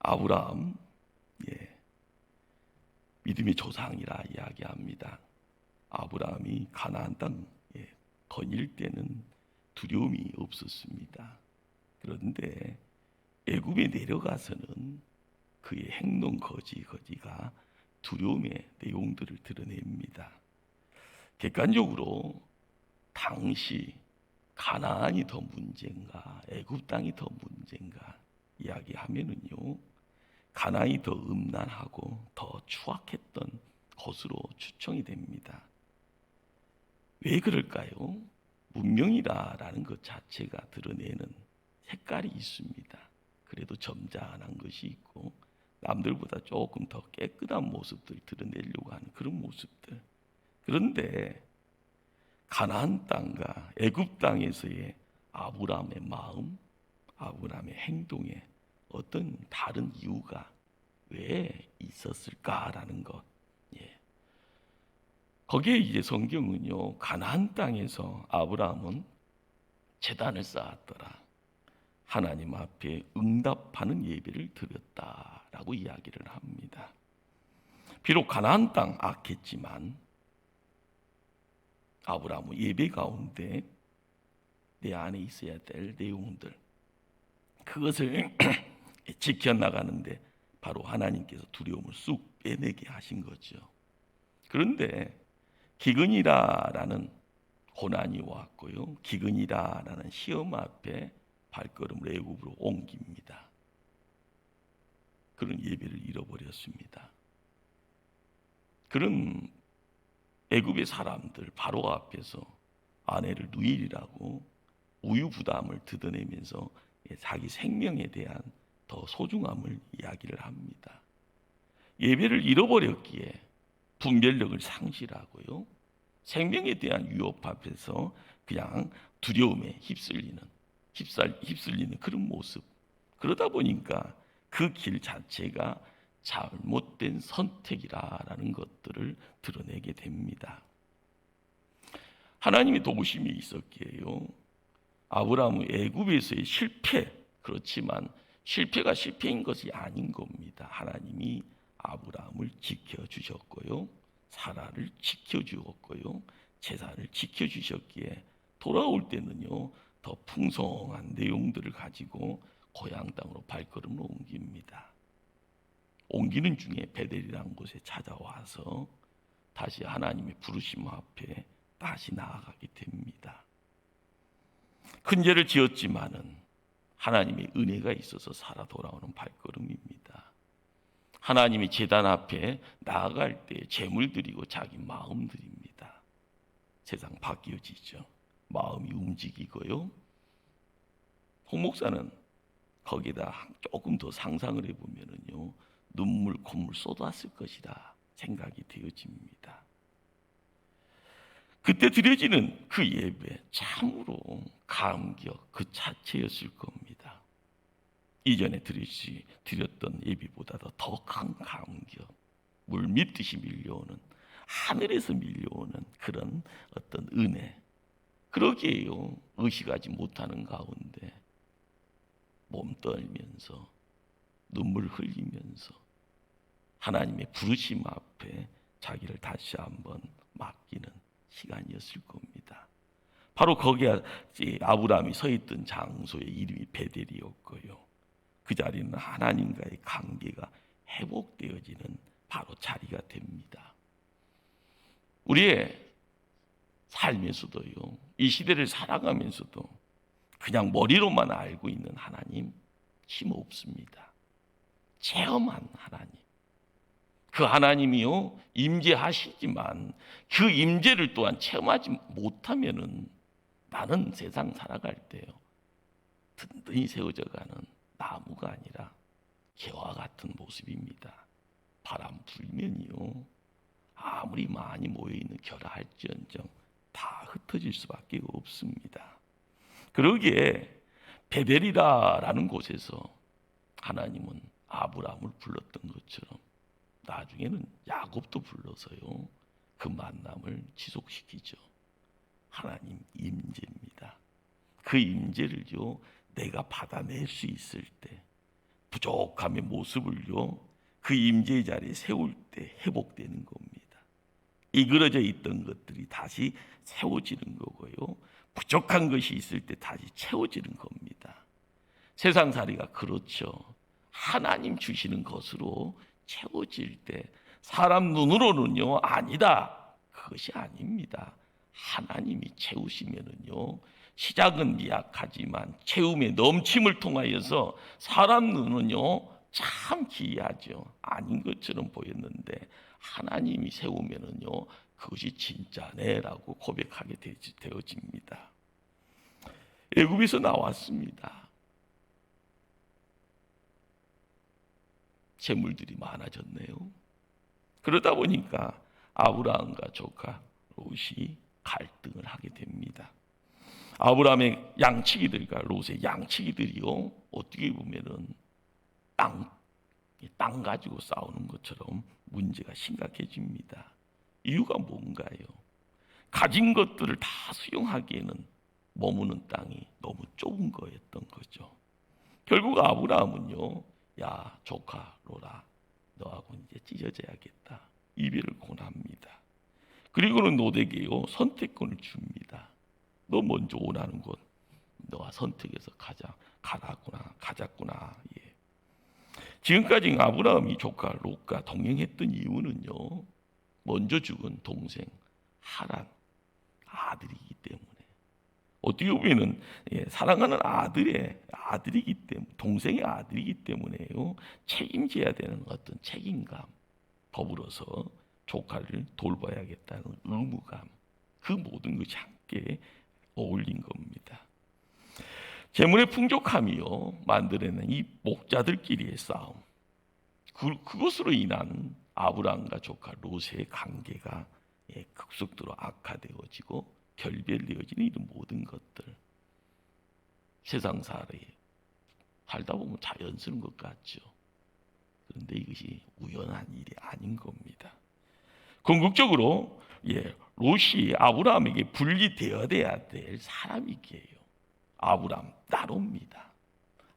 아브라함, 믿음의 조상이라 이야기합니다. 아브라함이 가나안 땅 거닐 때는 두려움이 없었습니다. 그런데 애굽에 내려가서는 그의 행동 거지가 두려움의 내용들을 드러냅니다. 객관적으로 당시 가나안이 더 문제인가 애굽 땅이 더 문제인가 이야기하면은요, 가나안이 더 음란하고 더 추악했던 곳으로 추정이 됩니다. 왜 그럴까요? 문명이라는 것 자체가 드러내는 색깔이 있습니다. 그래도 점잖은 것이 있고 남들보다 조금 더 깨끗한 모습들 드러내려고 하는 그런 모습들. 그런데 가나안 땅과 애굽 땅에서의 아브라함의 마음, 아브라함의 행동에 어떤 다른 이유가 왜 있었을까라는 것. 거기에 이제 성경은요, 가나안 땅에서 아브라함은 제단을 쌓았더라. 하나님 앞에 응답하는 예배를 드렸다라고 이야기를 합니다. 비록 가나안 땅 악했지만 아브라함은 예배 가운데 내 안에 있어야 될 내용들, 그것을 지켜나가는데 바로 하나님께서 두려움을 쑥 빼내게 하신 거죠. 그런데 기근이라라는 고난이 왔고요, 기근이라라는 시험 앞에 발걸음을 애굽으로 옮깁니다. 그런 예배를 잃어버렸습니다. 그런 애굽의 사람들 바로 앞에서 아내를 누일이라고 우유부담을 드러내면서 자기 생명에 대한 더 소중함을 이야기를 합니다. 예배를 잃어버렸기에 분별력을 상실하고요, 생명에 대한 위협 앞에서 그냥 두려움에 휩쓸리는 그런 모습. 그러다 보니까 그 길 자체가 잘못된 선택이라는 것들을 드러내게 됩니다. 하나님의 도우심이 있었기에요, 아브라함은 애굽에서의 실패, 그렇지만 실패가 실패인 것이 아닌 겁니다. 하나님이 아브라함을 지켜주셨고요, 사라를 지켜주었고요, 재산을 지켜주셨기에 돌아올 때는요, 더 풍성한 내용들을 가지고 고향 땅으로 발걸음을 옮깁니다. 옮기는 중에 베델이라는 곳에 찾아와서 다시 하나님의 부르심 앞에 다시 나아가게 됩니다. 큰 죄를 지었지만은 하나님의 은혜가 있어서 살아 돌아오는 발걸음입니다. 하나님의 제단 앞에 나아갈 때 제물 드리고 자기 마음 드립니다. 세상 바뀌어지죠. 마음이 움직이고요. 홍 목사는 거기다 조금 더 상상을 해보면요, 눈물 콧물 쏟았을 것이다 생각이 되어집니다. 그때 드려지는 그 예배 참으로 감격 그 자체였을 겁니다. 이전에 드렸던 예배보다도 더 큰 감격, 물 믿듯이 밀려오는, 하늘에서 밀려오는 그런 어떤 은혜. 그러기에요, 의식하지 못하는 가운데 몸 떨면서 눈물 흘리면서 하나님의 부르심 앞에 자기를 다시 한번 맡기는 시간이었을 겁니다. 바로 거기에 아브라함이 서 있던 장소의 이름이 베델이었고요, 그 자리는 하나님과의 관계가 회복되어지는 바로 자리가 됩니다. 우리의 삶에서도요, 이 시대를 살아가면서도 그냥 머리로만 알고 있는 하나님 힘 없습니다. 체험한 하나님, 그 하나님이요 임재하시지만 그 임재를 또한 체험하지 못하면은 나는 세상 살아갈 때요 든든히 세워져 가는 나무가 아니라 개와 같은 모습입니다. 바람 불면요 아무리 많이 모여있는 겨라 할지언정 다 흩어질 수밖에 없습니다. 그러기에 베델이라는 곳에서 하나님은 아브라함을 불렀던 것처럼 나중에는 야곱도 불러서요 그 만남을 지속시키죠. 하나님 임재입니다. 그 임재를요 내가 받아낼 수 있을 때, 부족함의 모습을요, 그 임재의 자리에 세울 때 회복되는 겁니다. 이그러져 있던 것들이 다시 세워지는 거고요, 부족한 것이 있을 때 다시 채워지는 겁니다. 세상살이가 그렇죠. 하나님 주시는 것으로 채워질 때 사람 눈으로는요, 아니다, 그것이 아닙니다. 하나님이 채우시면은요, 시작은 미약하지만 채움의 넘침을 통하여서 사람 눈은요, 참 기이하죠. 아닌 것처럼 보였는데 하나님이 세우면은요, 그것이 진짜네라고 고백하게 되어집니다. 애굽에서 나왔습니다. 재물들이 많아졌네요. 그러다 보니까 아브라함과 조카 롯이 갈등을 하게 됩니다. 아브라함의 양치기들과 롯의 양치기들이요, 어떻게 보면은 땅 가지고 싸우는 것처럼 문제가 심각해집니다. 이유가 뭔가요? 가진 것들을 다 수용하기에는 머무는 땅이 너무 좁은 거였던 거죠. 결국 아브라함은요, 야 조카 롯아, 너하고 이제 찢어져야겠다, 이별을 권합니다. 그리고는 롯에게요, 선택권을 줍니다. 너 먼저 원하는 곳 너가 선택해서 가자꾸나. 예. 지금까지 아브라함이 조카 롯과 동행했던 이유는요, 먼저 죽은 동생 하란 아들이기 때문에, 어떻게 보면은 사랑하는 아들이기 때문에, 동생의 아들이기 때문에요, 책임져야 되는 어떤 책임감, 더불어서 조카를 돌봐야겠다는 의무감, 그 모든 것이 함께 어울린 겁니다. 재물의 풍족함이요, 만들어낸 이 목자들끼리의 싸움, 그것으로 인한 아브라함과 조카 롯의 관계가 급속도로 악화되어지고 결별되어지는 이런 모든 것들, 세상살이 살다 보면 자연스러운 것 같죠. 그런데 이것이 우연한 일이 아닌 겁니다. 궁극적으로 롯이 아브라함에게 분리되어야 될 사람이게요, 아브라함 따로입니다.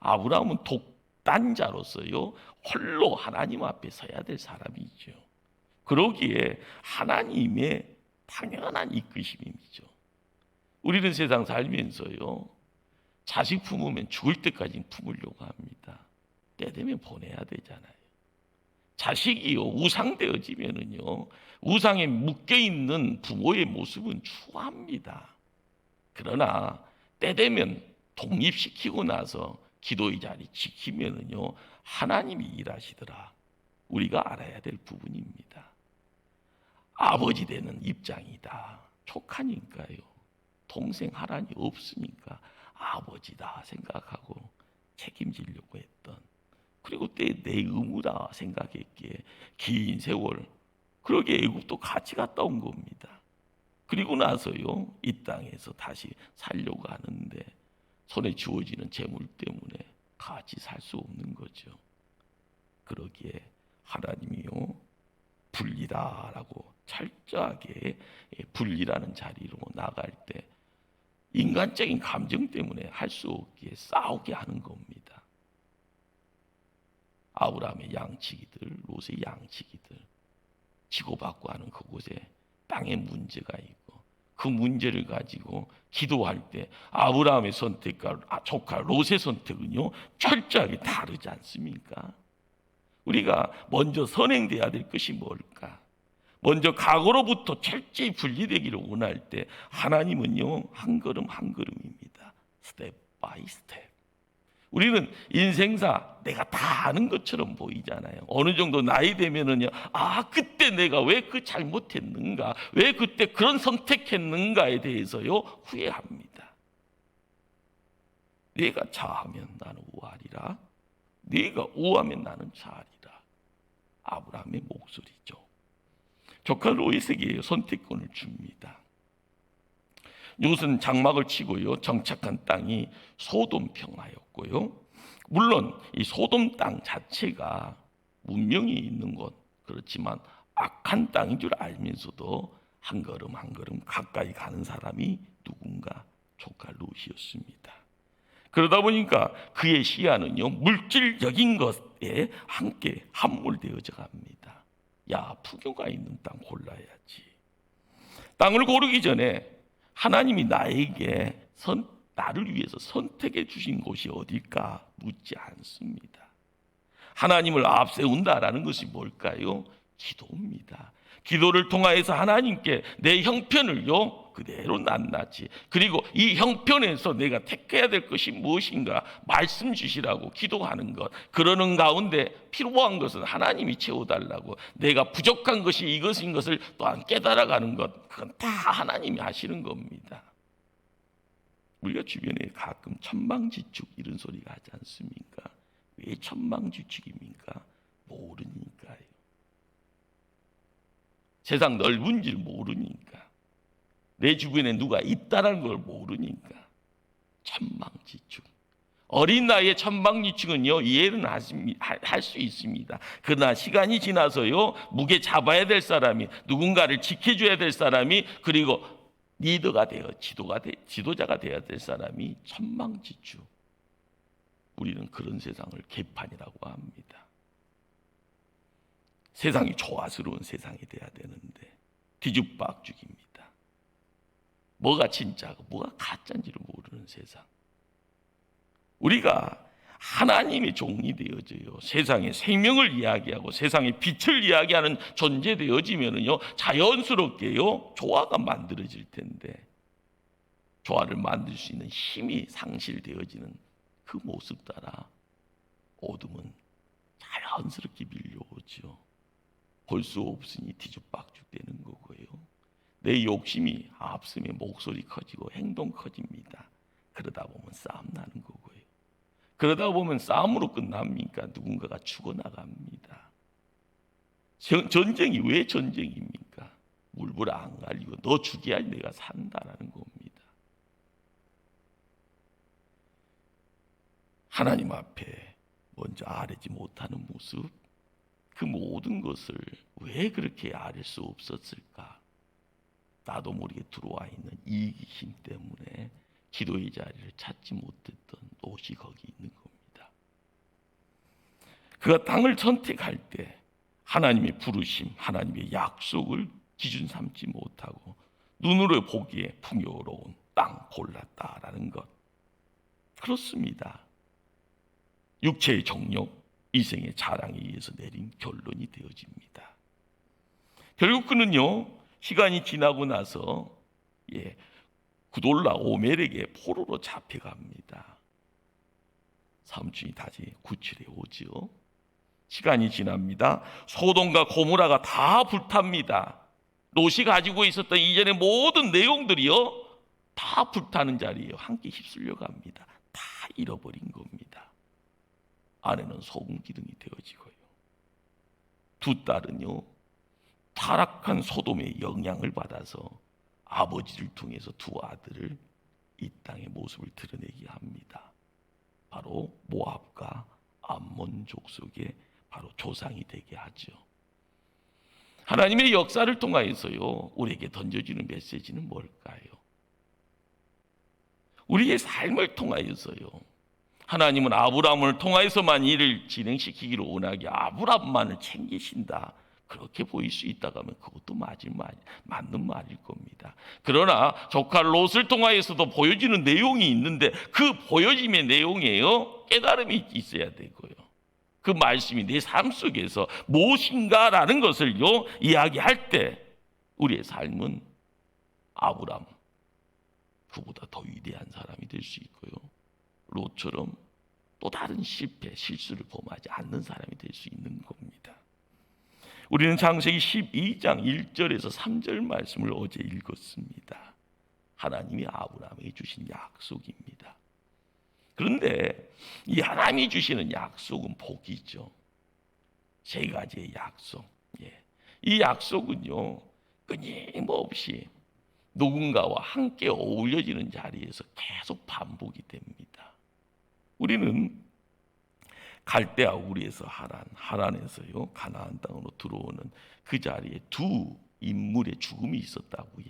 아브라함은 독단자로서요, 홀로 하나님 앞에 서야 될 사람이죠. 그러기에 하나님의 당연한 이끄심이죠. 우리는 세상 살면서요, 자식 품으면 죽을 때까지 품으려고 합니다. 때 되면 보내야 되잖아요. 자식이요, 우상되어지면은요, 우상에 묶여있는 부모의 모습은 추합니다. 그러나 때 되면 독립시키고 나서 기도의 자리 지키면은요, 하나님이 일하시더라, 우리가 알아야 될 부분입니다. 아버지 되는 입장이다. 조카니까요, 동생 하란이 없으니까 아버지다 생각하고 책임지려고 했던, 그리고 때 내 의무다 생각했기에 긴 세월 그러게 애국도 같이 갔다 온 겁니다. 그리고 나서요, 이 땅에서 다시 살려고 하는데 손에 주어지는 재물 때문에 같이 살 수 없는 거죠. 그러기에 하나님이요, 분리다라고 철저하게 분리라는 자리로 나갈 때 인간적인 감정 때문에 할 수 없기에 싸우게 하는 겁니다. 아브라함의 양치기들, 롯의 양치기들, 치고받고 하는 그곳에 땅에 문제가 있고, 그 문제를 가지고 기도할 때 아브라함의 선택과 조카 롯의 선택은요, 철저하게 다르지 않습니까? 우리가 먼저 선행돼야 될 것이 뭘까? 먼저 과거로부터 철저히 분리되기를 원할 때 하나님은요, 한 걸음 한 걸음입니다. 스텝 바이 스텝. 우리는 인생사 내가 다 아는 것처럼 보이잖아요. 어느 정도 나이 되면은요, 그때 내가 왜 그 잘못했는가, 왜 그때 그런 선택했는가에 대해서요, 후회합니다. 내가 좌하면 나는 우하리라, 네가 우하면 나는 좌하리라. 아브라함의 목소리죠. 조카 롯에게 선택권을 줍니다. 롯은 장막을 치고요, 정착한 땅이 소돔 평화였고요. 물론 이 소돔 땅 자체가 문명이 있는 곳, 그렇지만 악한 땅인 줄 알면서도 한 걸음 한 걸음 가까이 가는 사람이 누군가? 조카 롯이었습니다. 그러다 보니까 그의 시야는요, 물질적인 것에 함께 함몰되어져 갑니다. 야, 풍요가 있는 땅 골라야지. 땅을 고르기 전에 하나님이 나를 위해서 선택해 주신 곳이 어딜까 묻지 않습니다. 하나님을 앞세운다라는 것이 뭘까요? 기도입니다. 기도를 통하여서 하나님께 내 형편을요 그대로 낱낱이, 그리고 이 형편에서 내가 택해야 될 것이 무엇인가 말씀 주시라고 기도하는 것, 그러는 가운데 필요한 것은 하나님이 채워달라고, 내가 부족한 것이 이것인 것을 또한 깨달아가는 것, 그건 다 하나님이 하시는 겁니다. 우리가 주변에 가끔 천방지축 이런 소리가 하지 않습니까? 왜 천방지축입니까? 모르니까요. 세상 넓은지를 모르니까, 내 주변에 누가 있다는 걸 모르니까 천방지축. 어린 나이에 천방지축은요 이해는 할 수 있습니다. 그러나 시간이 지나서요 무게 잡아야 될 사람이, 누군가를 지켜줘야 될 사람이, 그리고 리더가 되어 지도자가 되어야 될 사람이 천방지축. 우리는 그런 세상을 개판이라고 합니다. 세상이 조화스러운 세상이 돼야 되는데 뒤죽박죽입니다. 뭐가 진짜고 뭐가 가짜인지를 모르는 세상. 우리가 하나님의 종이 되어져요, 세상의 생명을 이야기하고 세상의 빛을 이야기하는 존재 되어지면은요 자연스럽게요 조화가 만들어질 텐데, 조화를 만들 수 있는 힘이 상실되어지는 그 모습 따라 어둠은 자연스럽게 밀려오죠. 볼 수 없으니 뒤죽박죽 되는 거고요. 내 욕심이 앞서며 목소리 커지고 행동 커집니다. 그러다 보면 싸움 나는 거고요. 그러다 보면 싸움으로 끝납니까? 누군가가 죽어나갑니다. 전쟁이 왜 전쟁입니까? 물불 안 갈리고 너 죽여야 내가 산다라는 겁니다. 하나님 앞에 먼저 아뢰지 못하는 모습, 그 모든 것을 왜 그렇게 아뢰 수 없었을까? 나도 모르게 들어와 있는 이기심 때문에 기도의 자리를 찾지 못했던 롯이 거기 있는 겁니다. 그가 땅을 선택할 때 하나님의 부르심, 하나님의 약속을 기준 삼지 못하고 눈으로 보기에 풍요로운 땅 골랐다라는 것. 그렇습니다. 육체의 정욕, 이생의 자랑에 의해서 내린 결론이 되어집니다. 결국 그는요 시간이 지나고 나서 구돌라 오멜에게 포로로 잡혀갑니다. 삼촌이 다시 구출해 오죠. 시간이 지납니다. 소돔과 고모라가 다 불탑니다. 롯이 가지고 있었던 이전의 모든 내용들이요 다 불타는 자리에요 함께 휩쓸려 갑니다. 다 잃어버린 겁니다. 아내는 소금 기둥이 되어지고요, 두 딸은요 타락한 소돔의 영향을 받아서 아버지를 통해서 두 아들을 이 땅의 모습을 드러내게 합니다. 바로 모압과 암몬 족속의 바로 조상이 되게 하죠. 하나님의 역사를 통하여서요 우리에게 던져지는 메시지는 뭘까요? 우리의 삶을 통하여서요 하나님은 아브라함을 통하여서만 일을 진행시키기를 원하게 아브라함만을 챙기신다, 그렇게 보일 수 있다고 하면 그것도 맞는 말일 겁니다. 그러나 조카 롯을 통하여서도 보여지는 내용이 있는데 그 보여짐의 내용에요 깨달음이 있어야 되고요, 그 말씀이 내 삶 속에서 무엇인가라는 것을요 이야기할 때 우리의 삶은 아브라함 그보다 더 위대한 사람이 될 수 있고요, 롯처럼 또 다른 실수를 범하지 않는 사람이 될 수 있는 겁니다. 우리는 창세기 12장 1절에서 3절 말씀을 어제 읽었습니다. 하나님이 아브라함에게 주신 약속입니다. 그런데 이 하나님이 주시는 약속은 복이죠. 세 가지의 약속. 이 약속은요 끊임없이 누군가와 함께 어울려지는 자리에서 계속 반복이 됩니다. 우리는 갈대아 우리에서 하란에서요 가나안 땅으로 들어오는 그 자리에 두 인물의 죽음이 있었다고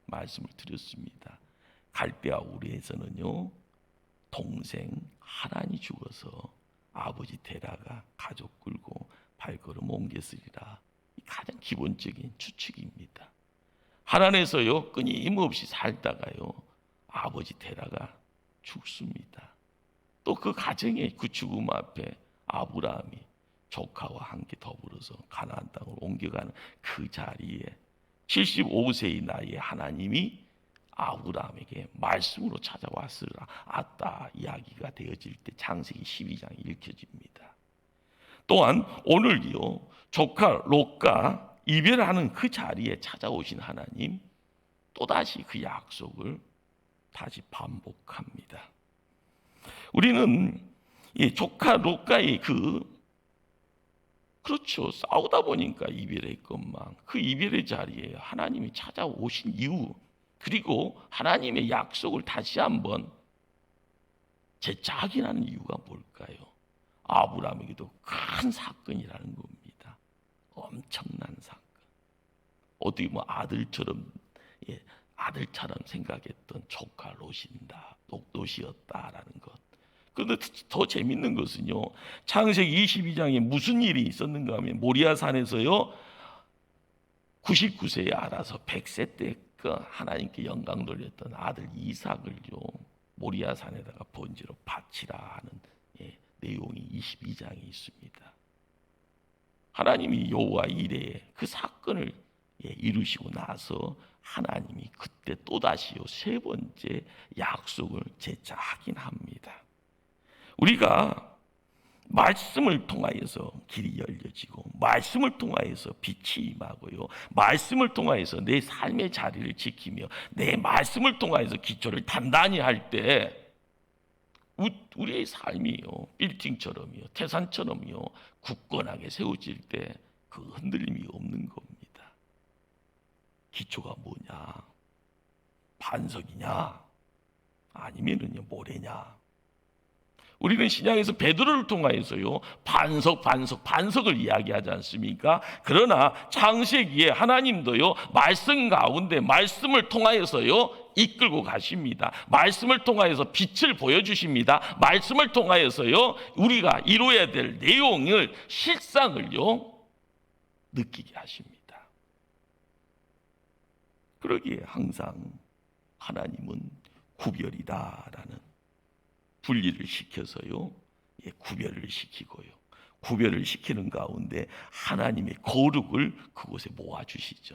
말씀을 드렸습니다. 갈대아 우리에서는요 동생 하란이 죽어서 아버지 데라가 가족 끌고 발걸음 옮겼으리라. 가장 기본적인 추측입니다. 하란에서요 끊임없이 살다가요 아버지 데라가 죽습니다. 또 그 가정의 그 죽음 앞에 아브라함이 조카와 함께 더불어서 가나안 땅으로 옮겨가는 그 자리에 75세의 나이에 하나님이 아브라함에게 말씀으로 찾아왔으라. 아따 이야기가 되어질 때 창세기 12장이 읽혀집니다. 또한 오늘요 조카 롯과 이별하는 그 자리에 찾아오신 하나님 또다시 그 약속을 다시 반복합니다. 우리는 이 조카 롯과의 그렇죠. 싸우다 보니까 이별했건만 그 이별의 자리에 하나님이 찾아오신 이유 그리고 하나님의 약속을 다시 한번 재확인하는 이유가 뭘까요? 아브라함에게도 큰 사건이라는 겁니다. 엄청난 사건. 어떻게 아들처럼 아들처럼 생각했던 조카 롯이었다라는 것. 그런데 더 재밌는 것은요. 창세기 22장에 무슨 일이 있었는가 하면 모리아산에서요 99세에 알아서 100세 때 하나님께 영광 돌렸던 아들 이삭을요 모리아산에다가 번제로 바치라 하는 내용이 22장에 있습니다. 하나님이 여호와 이레에 그 사건을 이루시고 나서 하나님이 그때 또다시요 세 번째 약속을 재차 확인합니다. 우리가 말씀을 통하여서 길이 열려지고 말씀을 통하여서 빛이 임하고요 말씀을 통하여서 내 삶의 자리를 지키며 내 말씀을 통하여서 기초를 단단히 할 때 우리의 삶이요 빌딩처럼요 태산처럼요 굳건하게 세워질 때 그 흔들림이 없는 겁니다. 기초가 뭐냐? 반석이냐? 아니면은요 모래냐? 우리는 신약에서 베드로를 통하여서요 반석을 이야기하지 않습니까? 그러나 창세기에 하나님도요 말씀 가운데 말씀을 통하여서요 이끌고 가십니다. 말씀을 통하여서 빛을 보여주십니다. 말씀을 통하여서요 우리가 이루어야 될 내용을 실상을요 느끼게 하십니다. 그러기에 항상 하나님은 구별이다라는 분리를 시켜서요 구별을 시키고요 구별을 시키는 가운데 하나님의 거룩을 그곳에 모아주시죠.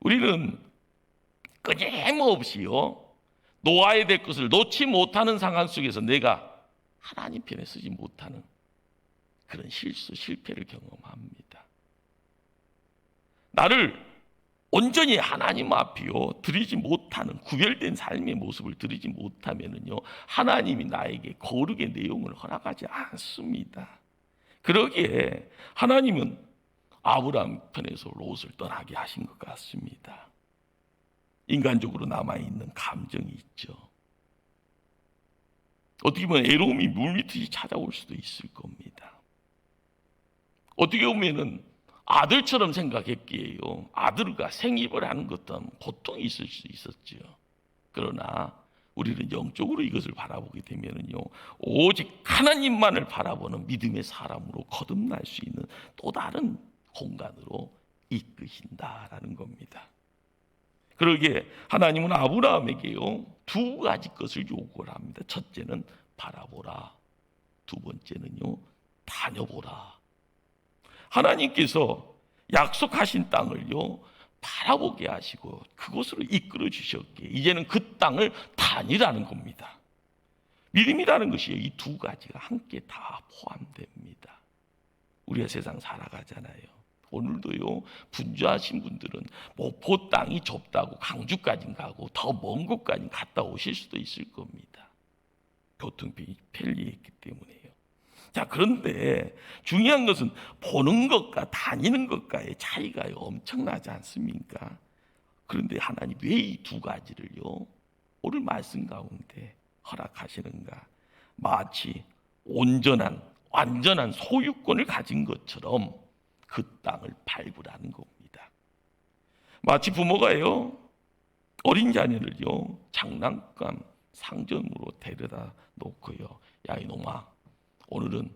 우리는 끊임없이요 놓아야 될 것을 놓지 못하는 상황 속에서 내가 하나님 편에 서지 못하는 그런 실패를 경험합니다. 나를 온전히 하나님 앞이요 드리지 못하는 구별된 삶의 모습을 드리지 못하면은요 하나님이 나에게 거룩의 내용을 허락하지 않습니다. 그러기에 하나님은 아브라함 편에서 롯을 떠나게 하신 것 같습니다. 인간적으로 남아있는 감정이 있죠. 어떻게 보면 애로움이 물밀듯이 찾아올 수도 있을 겁니다. 어떻게 보면은 아들처럼 생각했기에요 아들과 생입을 하는 것도 고통이 있을 수 있었죠. 그러나 우리는 영적으로 이것을 바라보게 되면은요 오직 하나님만을 바라보는 믿음의 사람으로 거듭날 수 있는 또 다른 공간으로 이끄신다라는 겁니다. 그러기에 하나님은 아브라함에게요 두 가지 것을 요구를 합니다. 첫째는 바라보라, 두 번째는요 다녀보라. 하나님께서 약속하신 땅을요 바라보게 하시고 그곳으로 이끌어 주셨기에 이제는 그 땅을 다니라는 겁니다. 믿음이라는 것이 이 두 가지가 함께 다 포함됩니다. 우리가 세상 살아가잖아요. 오늘도요 분주하신 분들은 목포 땅이 좁다고 강주까지 가고 더 먼 곳까지 갔다 오실 수도 있을 겁니다. 교통비 편리했기 때문에요. 자, 그런데 중요한 것은 보는 것과 다니는 것과의 차이가 엄청나지 않습니까? 그런데 하나님 왜 이 두 가지를요 오늘 말씀 가운데 허락하시는가? 마치 완전한 소유권을 가진 것처럼 그 땅을 밟으라는 겁니다. 마치 부모가요 어린 자녀를요 장난감 상점으로 데려다 놓고요. 야 이놈아, 오늘은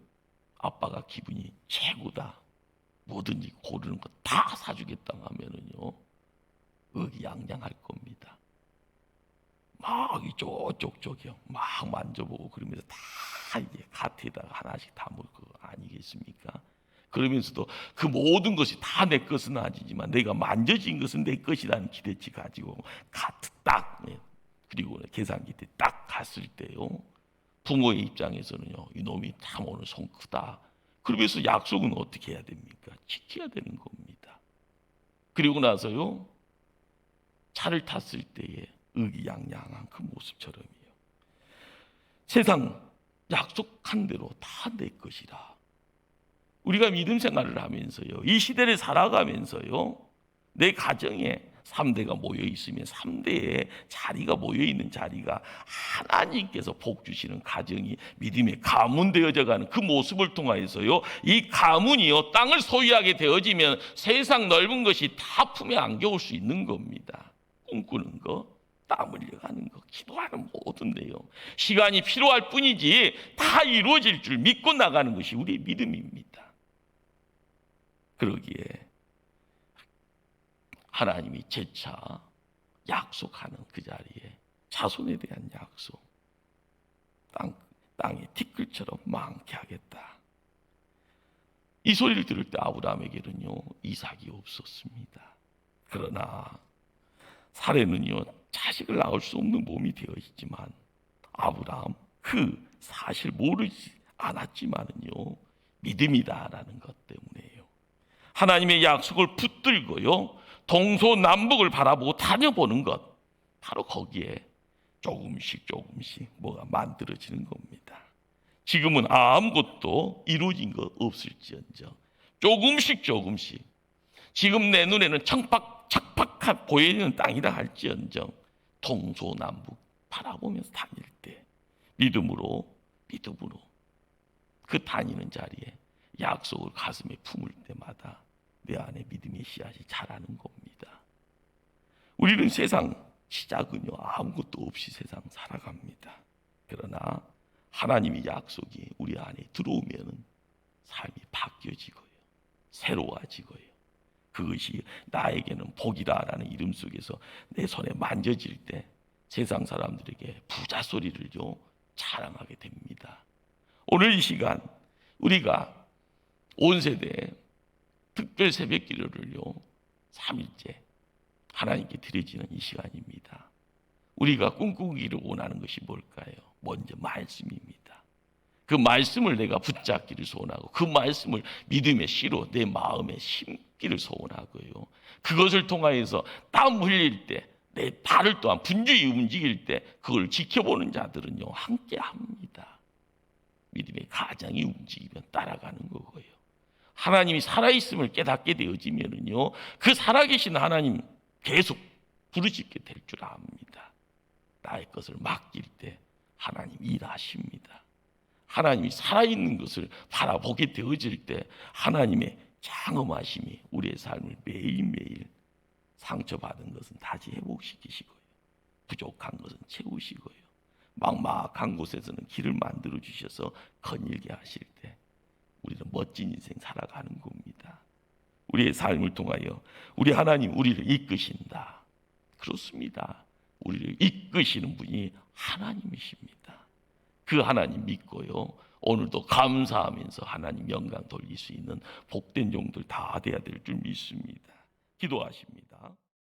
아빠가 기분이 최고다. 뭐든지 고르는 거 다 사주겠다 하면은요, 의기양양할 겁니다. 막 이쪽저쪽이요, 막 만져보고 그러면서 다 이제 가트에다가 하나씩 담을 거 아니겠습니까? 그러면서도 그 모든 것이 다 내 것은 아니지만 내가 만져진 것은 내 것이라는 기대치 가지고 카트 딱, 그리고 계산기 때 딱 갔을 때요, 부모의 입장에서는요, 이놈이 참 오늘 손 크다. 그러면서 약속은 어떻게 해야 됩니까? 지켜야 되는 겁니다. 그리고 나서요, 차를 탔을 때의 의기양양한 그 모습처럼이요, 세상 약속한 대로 다 내 것이라. 우리가 믿음 생활을 하면서요, 이 시대를 살아가면서요, 내 가정에 3대가 모여 있으면 3대의 자리가 모여 있는 자리가 하나님께서 복 주시는 가정이 믿음의 가문 되어져 가는 그 모습을 통하여서요, 이 가문이요, 땅을 소유하게 되어지면 세상 넓은 것이 다 품에 안겨올 수 있는 겁니다. 꿈꾸는 거, 땀 흘려가는 거, 기도하는 모든데요, 시간이 필요할 뿐이지 다 이루어질 줄 믿고 나가는 것이 우리의 믿음입니다. 그러기에 하나님이 재차 약속하는 그 자리에 자손에 대한 약속, 땅에 티끌처럼 많게 하겠다. 이 소리를 들을 때 아브라함에게는요, 이삭이 없었습니다. 그러나 사례는요, 자식을 낳을 수 없는 몸이 되어 있지만 아브라함 그 사실 모르지 않았지만은요, 믿음이다라는 것 때문에요, 하나님의 약속을 붙들고요, 동서남북을 바라보고 다녀보는 것, 바로 거기에 조금씩 뭐가 만들어지는 겁니다. 지금은 아무것도 이루어진 것 없을지언정 조금씩 지금 내 눈에는 척박한 보이는 땅이라 할지언정 동서남북 바라보면서 다닐 때 믿음으로 그 다니는 자리에 약속을 가슴에 품을 때마다 내 안에 믿음의 씨앗이 자라는 겁니다. 우리는 세상 시작은요, 아무것도 없이 세상 살아갑니다. 그러나 하나님의 약속이 우리 안에 들어오면 삶이 바뀌어지고요, 새로워지고요, 그것이 나에게는 복이라는 이름 속에서 내 손에 만져질 때 세상 사람들에게 부자 소리를요 자랑하게 됩니다. 오늘 이 시간 우리가 온 세대에 특별 새벽 기도를요 3일째 하나님께 드려지는 이 시간입니다. 우리가 꿈꾸기를 원하는 것이 뭘까요? 먼저 말씀입니다. 그 말씀을 내가 붙잡기를 소원하고 그 말씀을 믿음의 씨로 내 마음에 심기를 소원하고요, 그것을 통하여서 땀 흘릴 때 내 발을 또한 분주히 움직일 때 그걸 지켜보는 자들은요 함께 합니다. 믿음의 가장이 움직이면 따라가는 거고요, 하나님이 살아있음을 깨닫게 되어지면은요, 그 살아계신 하나님 계속 부르짖게 될 줄 압니다. 나의 것을 맡길 때 하나님 일하십니다. 하나님이 살아있는 것을 바라보게 되어질 때 하나님의 장엄하심이 우리의 삶을 매일매일 상처받은 것은 다시 회복시키시고요, 부족한 것은 채우시고요, 막막한 곳에서는 길을 만들어 주셔서 거닐게 하실 때 우리는 멋진 인생 살아가는 겁니다. 우리의 삶을 통하여 우리 하나님 우리를 이끄신다. 그렇습니다. 우리를 이끄시는 분이 하나님이십니다. 그 하나님 믿고요, 오늘도 감사하면서 하나님 영광 돌릴 수 있는 복된 종들 다 돼야 될 줄 믿습니다. 기도하십니다.